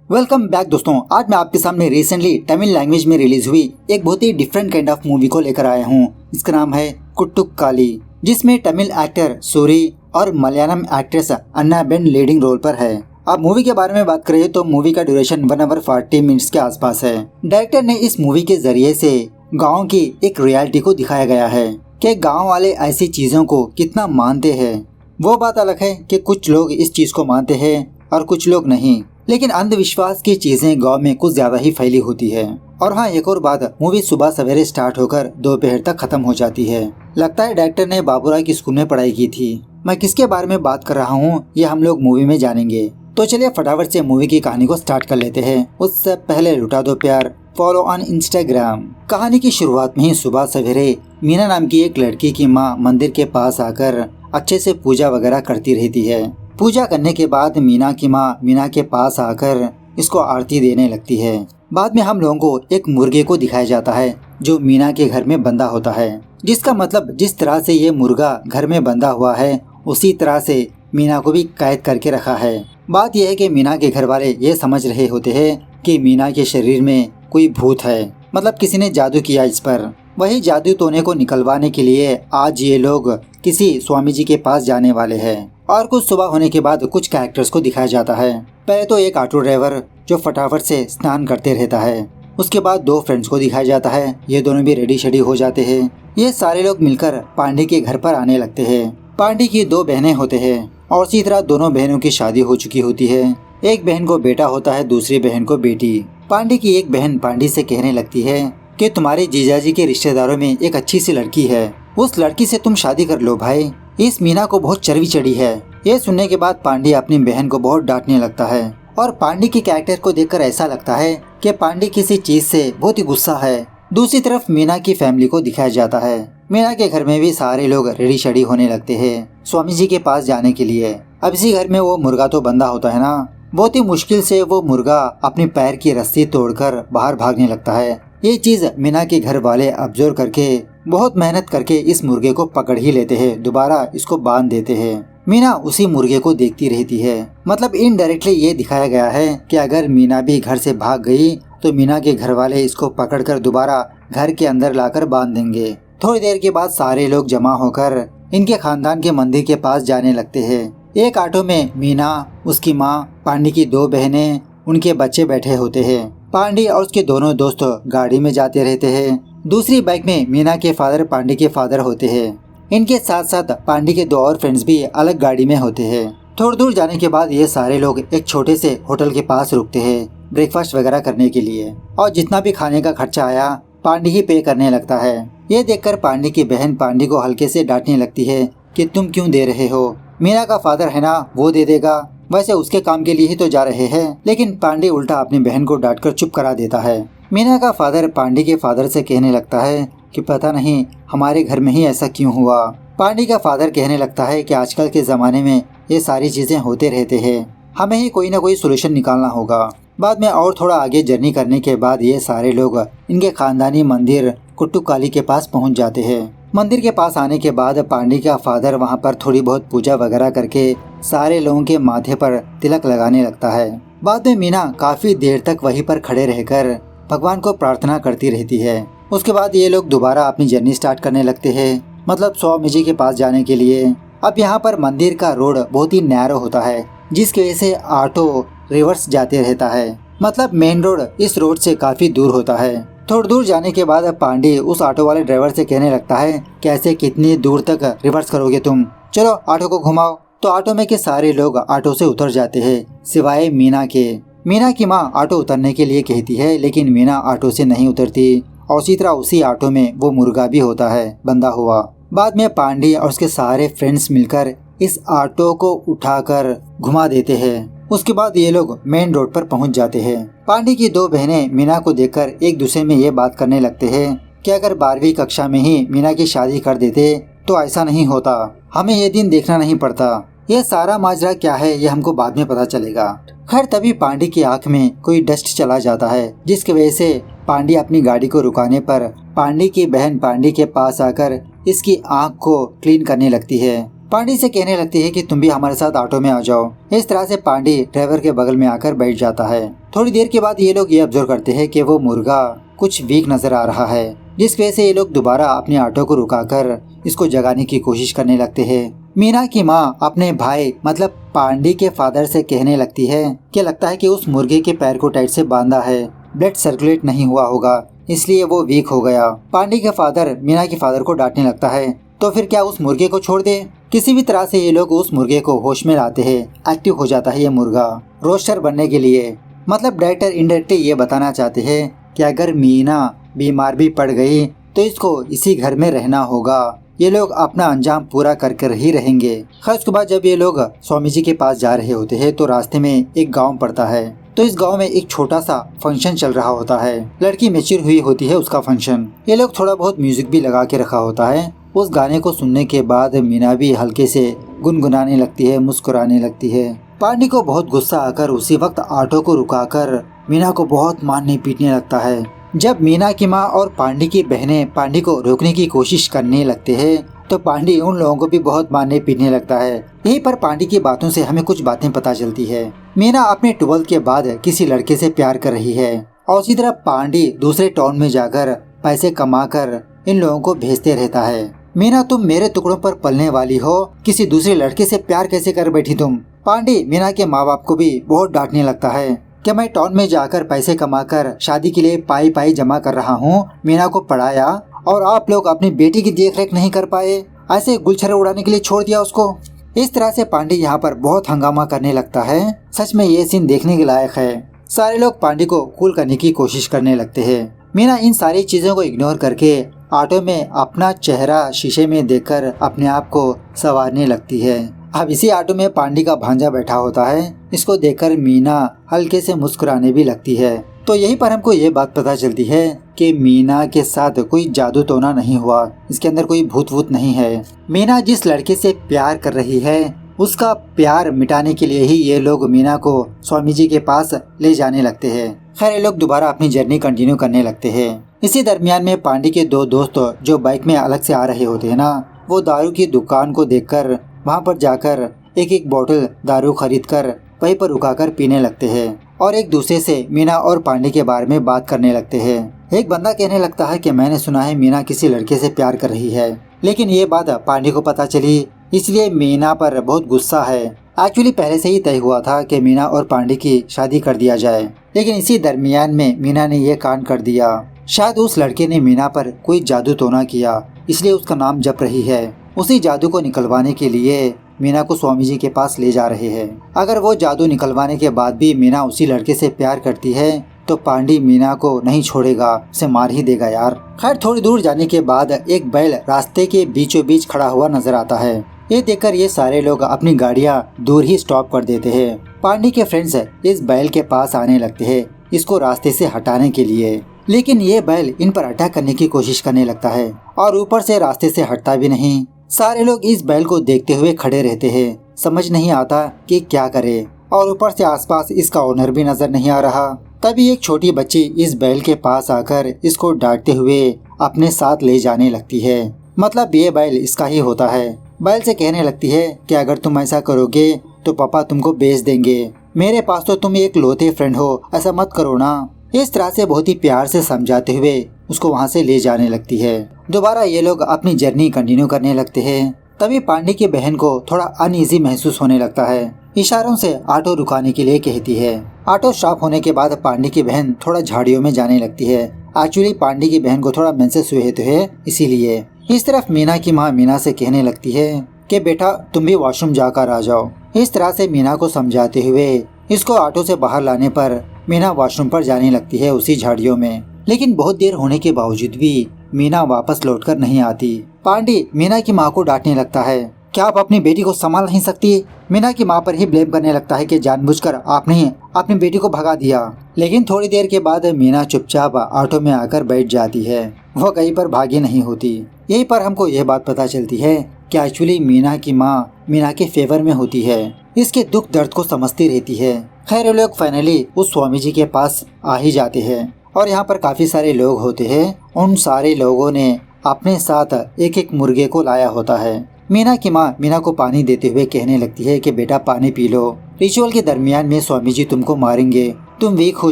Welcome back दोस्तों। आज मैं आपके सामने रिसेंटली तमिल लैंग्वेज में रिलीज हुई एक बहुत ही डिफरेंट काइंड ऑफ मूवी को लेकर आया हूँ। इसका नाम है कुट्टुकाली, जिसमें तमिल एक्टर सूरी और मलयालम एक्ट्रेस अन्ना बेन लीडिंग रोल पर है। अब मूवी के बारे में बात करें तो मूवी का ड्यूरेशन 1 आवर 40 मिनट्स के आसपास है। डायरेक्टर ने इस मूवी के जरिए से गाँव की एक रियलिटी को दिखाया गया है कि गाँव वाले ऐसी चीजों को कितना मानते हैं। वो बात अलग है कि कुछ लोग इस चीज को मानते हैं और कुछ लोग नहीं, लेकिन अंधविश्वास की चीजें गांव में कुछ ज्यादा ही फैली होती है। और हाँ, एक और बात, मूवी सुबह सवेरे स्टार्ट होकर दोपहर तक खत्म हो जाती है। लगता है डायरेक्टर ने बाबूराय की स्कूल में पढ़ाई की थी। मैं किसके बारे में बात कर रहा हूँ ये हम लोग मूवी में जानेंगे। तो चलिए फटाफट से मूवी की कहानी को स्टार्ट कर लेते हैं। उससे पहले लुटा दो प्यार, फॉलो ऑन इंस्टाग्राम। कहानी की शुरुआत में ही सुबह सवेरे मीना नाम की एक लड़की की माँ मंदिर के पास आकर अच्छे से पूजा वगैरह करती रहती है। पूजा करने के बाद मीना की माँ मीना के पास आकर इसको आरती देने लगती है। बाद में हम लोगों को एक मुर्गे को दिखाया जाता है जो मीना के घर में बंधा होता है, जिसका मतलब जिस तरह से ये मुर्गा घर में बंधा हुआ है उसी तरह से मीना को भी कैद करके रखा है। बात यह है कि मीना के घर वाले ये समझ रहे होते हैं कि मीना के शरीर में कोई भूत है, मतलब किसी ने जादू किया इस पर। वही जादू टोने को निकलवाने के लिए आज ये लोग किसी स्वामी जी के पास जाने वाले हैं। और कुछ सुबह होने के बाद कुछ कैरेक्टर्स को दिखाया जाता है। पहले तो एक ऑटो ड्राइवर जो फटाफट से स्नान करते रहता है। उसके बाद 2 फ्रेंड्स को दिखाया जाता है। ये दोनों भी रेडी शेडी हो जाते हैं। ये सारे लोग मिलकर पांडे के घर पर आने लगते हैं। पांडे की 2 बहनें होते हैं और इसी तरह दोनों बहनों की शादी हो चुकी होती है। एक बहन को बेटा होता है, दूसरी बहन को बेटी। पांडे की एक बहन पांडे से कहने लगती है कि तुम्हारे जीजाजी के रिश्तेदारों में एक अच्छी सी लड़की है, उस लड़की से तुम शादी कर लो भाई, इस मीना को बहुत चर्बी चढ़ी है। ये सुनने के बाद पांडे अपनी बहन को बहुत डांटने लगता है और पांडे के कैरेक्टर को देखकर ऐसा लगता है कि पांडे किसी चीज से बहुत ही गुस्सा है। दूसरी तरफ मीना की फैमिली को दिखाया जाता है। मीना के घर में भी सारे लोग रेडी शेडी होने लगते हैं स्वामी जी के पास जाने के लिए। अब इसी घर में वो मुर्गा तो बंधा होता है ना, बहुत ही मुश्किल से वो मुर्गा अपने पैर की रस्सी तोड़कर बाहर भागने लगता है। ये चीज मीना के घर वाले ऑब्जर्व करके बहुत मेहनत करके इस मुर्गे को पकड़ ही लेते हैं, दोबारा इसको बांध देते हैं। मीना उसी मुर्गे को देखती रहती है। मतलब इनडायरेक्टली ये दिखाया गया है कि अगर मीना भी घर से भाग गई तो मीना के घर वाले इसको पकड़कर दोबारा घर के अंदर लाकर बांध देंगे। थोड़ी देर के बाद सारे लोग जमा होकर इनके खानदान के मंदिर के पास जाने लगते हैं। एक ऑटो में मीना, उसकी माँ, पांडे की 2 बहनें, उनके बच्चे बैठे होते हैं। पांडे और उसके दोनों दोस्त गाड़ी में जाते रहते हैं। दूसरी बाइक में मीना के फादर पांडे के फादर होते हैं। इनके साथ साथ पांडे के 2 और फ्रेंड्स भी अलग गाड़ी में होते हैं। थोड़ी दूर जाने के बाद ये सारे लोग एक छोटे से होटल के पास रुकते हैं ब्रेकफास्ट वगैरह करने के लिए, और जितना भी खाने का खर्चा आया पांडे ही पे करने लगता है। ये देखकर पांडे की बहन पांडे को हल्के से डांटने लगती है कि तुम क्यों दे रहे हो, मीना का फादर है ना, वो दे देगा, वैसे उसके काम के लिए ही तो जा रहे हैं। लेकिन पांडे उल्टा अपनी बहन को डांटकर चुप करा देता है। मीना का फादर पांडे के फादर से कहने लगता है कि पता नहीं हमारे घर में ही ऐसा क्यों हुआ। पांडे का फादर कहने लगता है कि आजकल के ज़माने में ये सारी चीज़ें होते रहते हैं, हमें ही कोई ना कोई सोल्यूशन निकालना होगा। बाद में और थोड़ा आगे जर्नी करने के बाद ये सारे लोग इनके खानदानी मंदिर कुट्टुकाली के पास पहुंच जाते हैं। मंदिर के पास आने के बाद पांडे का फादर वहां पर थोड़ी बहुत पूजा वगैरह करके सारे लोगों के माथे पर तिलक लगाने लगता है। बाद में मीना काफी देर तक वहीं पर खड़े रहकर भगवान को प्रार्थना करती रहती है। उसके बाद ये लोग दोबारा अपनी जर्नी स्टार्ट करने लगते हैं, मतलब स्वामी जी के पास जाने के लिए। अब यहाँ पर मंदिर का रोड बहुत ही नैरो होता है, जिसकी वजह से ऑटो रिवर्स जाते रहता है। मतलब मेन रोड इस रोड से काफी दूर होता है। थोड़ी दूर जाने के बाद पांडे उस ऑटो वाले ड्राइवर से कहने लगता है कैसे कितनी दूर तक रिवर्स करोगे तुम, चलो ऑटो को घुमाओ। तो ऑटो में के सारे लोग ऑटो से उतर जाते हैं सिवाय मीना के। मीना की माँ ऑटो उतरने के लिए कहती है, लेकिन मीना ऑटो से नहीं उतरती और उसी तरह उसी ऑटो में वो मुर्गा भी होता है बंधा हुआ। बाद में पांडे और उसके सारे फ्रेंड्स मिलकर इस ऑटो को उठाकर घुमा देते हैं। उसके बाद ये लोग मेन रोड पर पहुंच जाते हैं। पांडे की 2 बहनें मीना को देखकर एक दूसरे में ये बात करने लगते हैं कि अगर 12वीं कक्षा में ही मीना की शादी कर देते तो ऐसा नहीं होता, हमें ये दिन देखना नहीं पड़ता। ये सारा माजरा क्या है ये हमको बाद में पता चलेगा। खैर तभी पांडे की आंख में कोई डस्ट चला जाता है, जिसकी वजह से पांडे अपनी गाड़ी को रुकाने पर पांडे की बहन पांडे के पास आकर इसकी आंख को क्लीन करने लगती है। पांडी से कहने लगती है कि तुम भी हमारे साथ ऑटो में आ जाओ। इस तरह से पांडी ड्राइवर के बगल में आकर बैठ जाता है। थोड़ी देर के बाद ये लोग ये ऑब्जर्व करते हैं कि वो मुर्गा कुछ वीक नजर आ रहा है, जिस वजह से ये लोग दोबारा अपने ऑटो को रुकाकर इसको जगाने की कोशिश करने लगते हैं। मीना की माँ अपने भाई मतलब पांडी के फादर से कहने लगती है कि लगता है कि उस मुर्गे के पैर को टाइट से बांधा है, ब्लड सर्कुलेट नहीं हुआ होगा, इसलिए वो वीक हो गया। पांडी के फादर मीना के फादर को डांटने लगता है, तो फिर क्या उस मुर्गे को छोड़ दे। किसी भी तरह से ये लोग उस मुर्गे को होश में लाते हैं। एक्टिव हो जाता है ये मुर्गा रोस्टर बनने के लिए। मतलब डायरेक्टर इनडायरेक्टली ये बताना चाहते हैं कि अगर मीना बीमार भी पड़ गई तो इसको इसी घर में रहना होगा। ये लोग अपना अंजाम पूरा कर कर ही रहेंगे। खैर उसके बाद जब ये लोग स्वामी जी के पास जा रहे होते हैं तो रास्ते में एक गांव पड़ता है। तो इस गांव में एक छोटा सा फंक्शन चल रहा होता है। लड़की मैच्योर हुई होती है उसका फंक्शन। ये लोग थोड़ा बहुत म्यूजिक भी लगा के रखा होता है। उस गाने को सुनने के बाद मीना भी हल्के से गुनगुनाने लगती है, मुस्कुराने लगती है। पांडी को बहुत गुस्सा आकर उसी वक्त ऑटो को रुकाकर मीना को बहुत मारने पीटने लगता है। जब मीना की माँ और पांडी की बहनें पांडी को रोकने की कोशिश करने लगते हैं तो पांडी उन लोगों को भी बहुत मारने पीटने लगता है। यहीं पर पांडी की बातों से हमें कुछ बातें पता चलती है। मीना अपने 12th के बाद किसी लड़के से प्यार कर रही है और उसी तरह पांडी दूसरे टाउन में जाकर पैसे कमाकर इन लोगों को भेजते रहता है। मीना तुम मेरे टुकड़ों पर पलने वाली हो, किसी दूसरे लड़के से प्यार कैसे कर बैठी तुम। पांडी मीना के माँ बाप को भी बहुत डांटने लगता है कि मैं टाउन में जाकर पैसे कमाकर शादी के लिए पाई पाई जमा कर रहा हूँ, मीना को पढ़ाया और आप लोग अपनी बेटी की देखरेख नहीं कर पाए, ऐसे गुलछरे उड़ाने के लिए छोड़ दिया उसको। इस तरह से पांडी यहाँ पर बहुत हंगामा करने लगता है। सच में ये सीन देखने के लायक है। सारे लोग पांडी को कूल करने की कोशिश करने लगते हैं। मीना इन सारी चीजों को इग्नोर करके ऑटो में अपना चेहरा शीशे में देखकर अपने आप को संवारने लगती है। अब इसी ऑटो में पांडी का भांजा बैठा होता है। इसको देखकर मीना हल्के से मुस्कुराने भी लगती है। तो यहीं पर हमको ये बात पता चलती है कि मीना के साथ कोई जादू टोना नहीं हुआ, इसके अंदर कोई भूत वूत नहीं है। मीना जिस लड़के से प्यार कर रही है उसका प्यार मिटाने के लिए ही ये लोग मीना को स्वामी जी के पास ले जाने लगते हैं। खैर ये लोग दोबारा अपनी जर्नी कंटिन्यू करने लगते हैं। इसी दरमियान में पांडी के दो दोस्त जो बाइक में अलग से आ रहे होते हैं ना, वो दारू की दुकान को देखकर वहाँ पर जाकर एक एक बोतल दारू खरीद कर वहीं पर रुकाकर पीने लगते हैं और एक दूसरे से मीना और पांडी के बारे में बात करने लगते हैं। एक बंदा कहने लगता है कि मैंने सुना है मीना किसी लड़के से प्यार कर रही है, लेकिन ये बात पांडी को पता चली इसलिए मीना पर बहुत गुस्सा है। एक्चुअली पहले से ही तय हुआ था कि मीना और पांडी की शादी कर दिया जाए, लेकिन इसी दरमियान में मीना ने ये कांड कर दिया। शायद उस लड़के ने मीना पर कोई जादू टोना किया, इसलिए उसका नाम जप रही है। उसी जादू को निकलवाने के लिए मीना को स्वामी जी के पास ले जा रहे हैं। अगर वो जादू निकलवाने के बाद भी मीना उसी लड़के से प्यार करती है तो पांडी मीना को नहीं छोड़ेगा, उसे मार ही देगा यार। खैर थोड़ी दूर जाने के बाद एक बैल रास्ते के बीचों बीच खड़ा हुआ नजर आता है। ये देखकर ये सारे लोग अपनी गाड़ियाँ दूर ही स्टॉप कर देते हैं। पांडी के फ्रेंड्स इस बैल के पास आने लगते हैं इसको रास्ते से हटाने के लिए, लेकिन ये बैल इन पर अटैक करने की कोशिश करने लगता है और ऊपर से रास्ते से हटता भी नहीं। सारे लोग इस बैल को देखते हुए खड़े रहते हैं, समझ नहीं आता कि क्या करे और ऊपर से आसपास इसका ओनर भी नजर नहीं आ रहा। तभी एक छोटी बच्ची इस बैल के पास आकर इसको डांटते हुए अपने साथ ले जाने लगती है। मतलब ये बैल इसका ही होता है। बैल से कहने लगती है कि अगर तुम ऐसा करोगे तो पापा तुमको बेच देंगे, मेरे पास तो तुम एक लौते फ्रेंड हो, ऐसा मत करो ना। इस तरह से बहुत ही प्यार से समझाते हुए उसको वहाँ से ले जाने लगती है। दोबारा ये लोग अपनी जर्नी कंटिन्यू करने लगते हैं। तभी पांडी की बहन को थोड़ा अनईजी महसूस होने लगता है। इशारों से ऑटो रुकाने के लिए कहती है। ऑटो स्टॉप होने के बाद पांडी की बहन थोड़ा झाड़ियों में जाने लगती है। एक्चुअली पांडी की बहन को थोड़ा मेंसेस हुए थे इसीलिए। इस तरफ मीना की माँ मीना से कहने लगती है कि बेटा तुम भी वॉशरूम जाकर आ जाओ। इस तरह से मीना को समझाते हुए इसको ऑटो से बाहर लाने पर मीना वॉशरूम पर जाने लगती है उसी झाड़ियों में। लेकिन बहुत देर होने के बावजूद भी मीना वापस लौटकर नहीं आती। पांडी मीना की माँ को डांटने लगता है, क्या आप अपनी बेटी को संभाल नहीं सकती। मीना की माँ पर ही ब्लेम करने लगता है कि जानबूझकर आपने अपनी बेटी को भगा दिया। लेकिन थोड़ी देर के बाद मीना चुपचाप ऑटो में आकर बैठ जाती है, वो कहीं पर भागी नहीं होती। यहीं पर हमको यह बात पता चलती है कि एक्चुअली मीना की माँ मीना के फेवर में होती है, इसके दुख दर्द को समझती रहती है। खैर लोग फाइनली उस स्वामी जी के पास आ ही जाते हैं और यहाँ पर काफी सारे लोग होते हैं। उन सारे लोगों ने अपने साथ एक एक मुर्गे को लाया होता है। मीना की माँ मीना को पानी देते हुए कहने लगती है कि बेटा पानी पी लो, रिचुअल के दरमियान में स्वामी जी तुमको मारेंगे, तुम वीक हो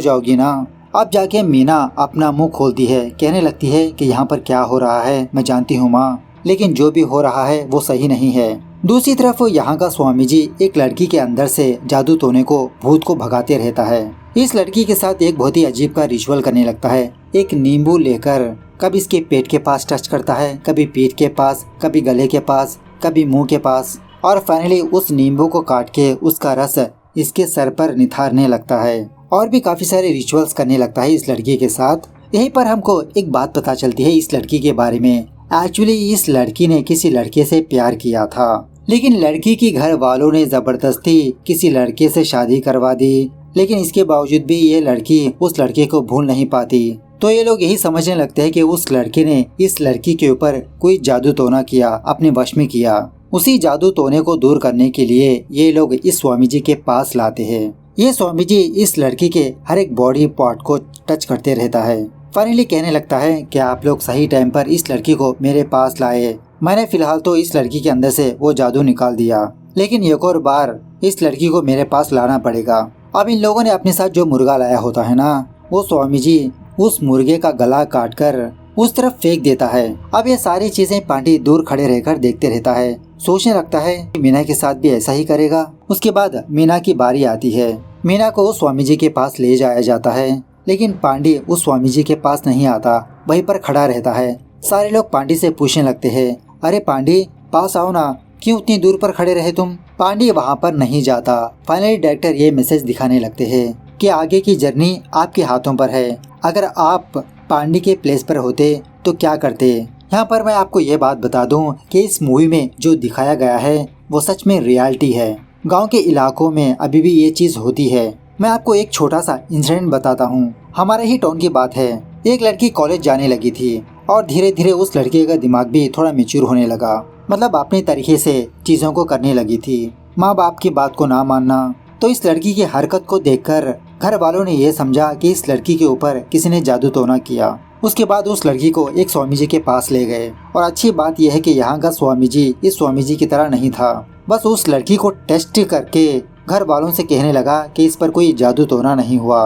जाओगी ना। अब जाके मीना अपना मुंह खोलती है, कहने लगती है कि यहाँ पर क्या हो रहा है मैं जानती हूँ माँ, लेकिन जो भी हो रहा है वो सही नहीं है। दूसरी तरफ यहाँ का स्वामी जी एक लड़की के अंदर से जादू टोने को, भूत को भगाते रहता है। इस लड़की के साथ एक बहुत ही अजीब का रिचुअल करने लगता है। एक नींबू लेकर कभी इसके पेट के पास टच करता है, कभी पीठ के पास, कभी गले के पास, कभी मुंह के पास, और फाइनली उस नींबू को काट के उसका रस इसके सर पर निथारने लगता है और भी काफी सारे रिचुअल्स करने लगता है इस लड़की के साथ। यहीं पर हमको एक बात पता चलती है इस लड़की के बारे में। एक्चुअली इस लड़की ने किसी लड़के से प्यार किया था, लेकिन लड़की की घर वालों ने जबरदस्ती किसी लड़के से शादी करवा दी, लेकिन इसके बावजूद भी ये लड़की उस लड़के को भूल नहीं पाती। तो ये लोग यही समझने लगते हैं कि उस लड़के ने इस लड़की के ऊपर कोई जादू टोना किया, अपने वश में किया। उसी जादू टोने को दूर करने के लिए ये लोग इस स्वामी जी के पास लाते हैं। ये स्वामी जी इस लड़की के हर एक बॉडी पार्ट को टच करते रहता है। फाइनली कहने लगता है कि आप लोग सही टाइम पर इस लड़की को मेरे पास लाए। मैंने फिलहाल तो इस लड़की के अंदर से वो जादू निकाल दिया, लेकिन एक और बार इस लड़की को मेरे पास लाना पड़ेगा। अब इन लोगों ने अपने साथ जो मुर्गा लाया होता है ना, वो स्वामी जी उस मुर्गे का गला काटकर उस तरफ फेंक देता है। अब ये सारी चीजें पांडी दूर खड़े रहकर देखते रहता है, सोचने लगता है कि मीना के साथ भी ऐसा ही करेगा। उसके बाद मीना की बारी आती है। मीना को उस स्वामी जी के पास ले जाया जाता है, लेकिन पांडी उस स्वामी जी के पास नहीं आता, वहीं पर खड़ा रहता है। सारे लोग पांडी से पूछने लगते हैं, अरे पांडी पास आओ ना, क्यों उतनी दूर पर खड़े रहे तुम। पांडी वहाँ पर नहीं जाता। फाइनली डायरेक्टर ये मैसेज दिखाने लगते हैं कि आगे की जर्नी आपके हाथों पर है। अगर आप पांडी के प्लेस पर होते तो क्या करते। यहाँ पर मैं आपको ये बात बता दूं कि इस मूवी में जो दिखाया गया है वो सच में रियलिटी है। गांव के इलाकों में अभी भी ये चीज होती है। मैं आपको एक छोटा सा इंसिडेंट बताता हूँ। हमारे ही टाउन की बात है। एक लड़की कॉलेज जाने लगी थी और धीरे धीरे उस लड़के का दिमाग भी थोड़ा मैच्योर होने लगा, मतलब अपने तरीके से चीजों को करने लगी थी। माँ बाप की बात को ना मानना। तो इस लड़की की हरकत को देखकर घर वालों ने ये समझा कि इस लड़की के ऊपर किसी ने जादू टोना किया। उसके बाद उस लड़की को एक स्वामी जी के पास ले गए, और अच्छी बात यह है कि यहाँ का स्वामी जी इस स्वामी जी की तरह नहीं था। बस उस लड़की को टेस्ट करके घर वालों से कहने लगा कि इस पर कोई जादू टोना नहीं हुआ,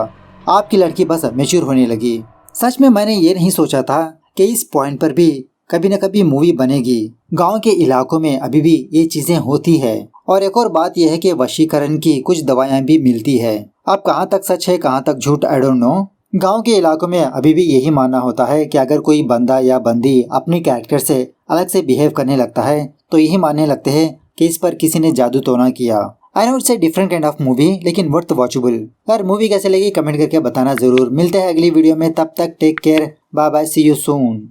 आपकी लड़की बस मैच्योर होने लगी। सच में मैंने ये नहीं सोचा था कि इस पॉइंट पर भी कभी न कभी मूवी बनेगी। गांव के इलाकों में अभी भी ये चीजें होती है। और एक और बात यह है कि वशीकरण की कुछ दवाएं भी मिलती है। अब कहाँ तक सच है कहाँ तक झूठ, आई डोंट नो। गांव के इलाकों में अभी भी यही मानना होता है कि अगर कोई बंदा या बंदी अपने कैरेक्टर से अलग से बिहेव करने लगता है तो यही मानने लगते हैं कि इस पर किसी ने जादू टोना किया। I know it's a different kind of movie, लेकिन वर्थ वॉचेबल। यार मूवी कैसे लगी कमेंट करके बताना जरूर। मिलते हैं अगली वीडियो में, तब तक take care, bye bye, see you soon.